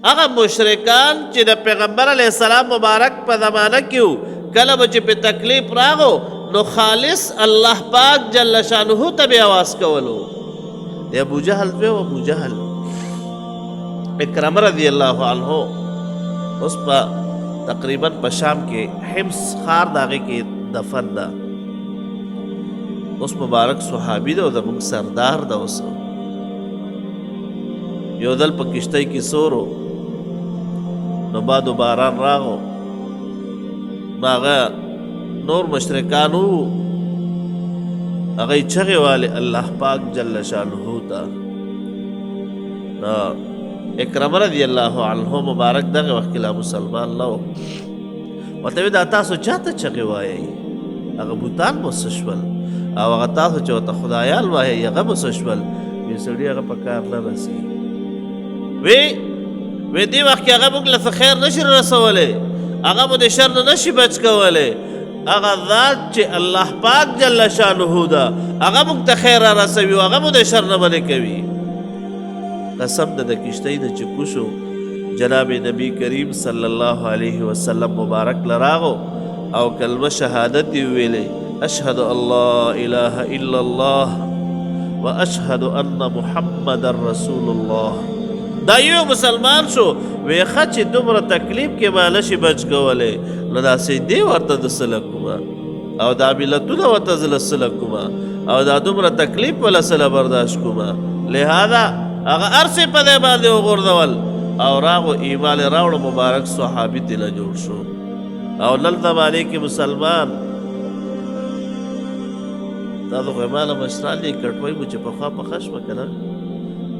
هغه مشرکان چې د پیغمبر علیه السلام مبارک په زمانه کې وو کله به چې په تکلیف راغو نو خالص الله پاک جل شانه ته به آواز کولو د ابو جهل به ابو جهل اکرم رضی الله عنه اوس په تقریبا په شام کې حمص خار داغه کې دفن ده اوس مبارک صحابي ده او زموږ سردار ده اوس یو دل په کشتۍ کې سورو نو بعد باران راغو هغه نور مشرکانو هغه چغې والے الله پاک جل شانه ته اکرم رضی الله عنه مبارک دغه وخت لا مسلمان لو ورته دا تاسو چاته چغې وایي هغه بوتان مسشول او هغه تاسو چې ته خدایان وایي هغه مسشول یې سړي هغه په کار نه رسي وی دې وخت کې هغه موږ له خیر نشي رسولی هغه مو د شر نه نشي بچ کولی هغه ذات چې الله پاک جل شانه ده هغه موږ ته خیر را رسوي هغه مو د شر نه منې کوي قسم د کشتۍ نه چې کوشو جناب نبی کریم صلی الله علیه وسلم مبارک لراغو او کلمه شهادت دی ویلې اشهد الله اله الا الله واشهد ان محمد رسول الله دا یو مسلمان شو ویخه چې دومره تکلیف کې ما نشي بچ کولی نو داسې دی ورته د سله کومه او دا ملتونه ورته زه له سله کومه او دا دومره تکلیف به له سله برداشت کومه لهذا هغه هر څه په دی باندې وغورځول او راغو ایمان یې راوړو مبارک صحابي تېله جوړ شو او نن زمانې کې مسلمان تاسو خو یې ماله مشران دي کټوۍ مو چې پخوا پخه شوه که نه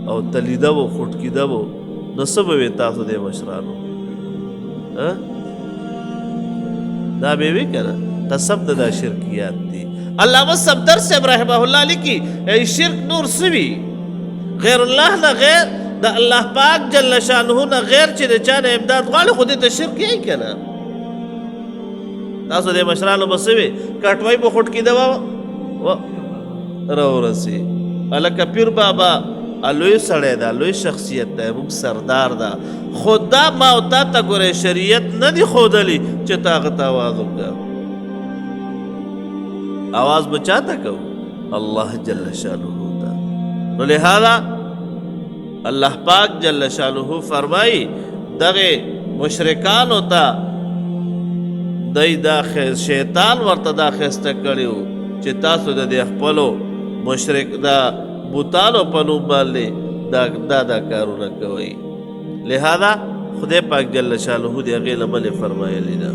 او تلیده و خوټکیده و نو څه به وې تاسو دې مشرانو دا به وي که نه قسم د دا شرکیات دي علامه صفدر صاحب رحمه الله لیکي شرک نور څه وي غیر الله نه غیر د الله پاک جل شانه نه غیر چې د چا نه امداد غواړي خو دې ته شرک یې که نه تاسو دې مشرانو به څه وي کټوۍ به خوټکیده و راورسي هلکه پیر بابا لوی سړی ده لوی شخصیت ده موږ سردار ده خو دا ما او تا ته ګورې شریعت نه دي ښودلي چې تا هغه ته اواز وکړه اواز به چا ته کوو الله جل شانه ته نو لهذا الله پاک جل شانه فرمایي دغه مشرکانو ته دی دا شیطان ورته دا ښایسته کړي وو چې تاسو د دې خپلو مشرک دا بوتانو په نوم باندې دا کارونه کوي لہذا خدای پاک جل شانه دې هغې له منې فرمایلي ده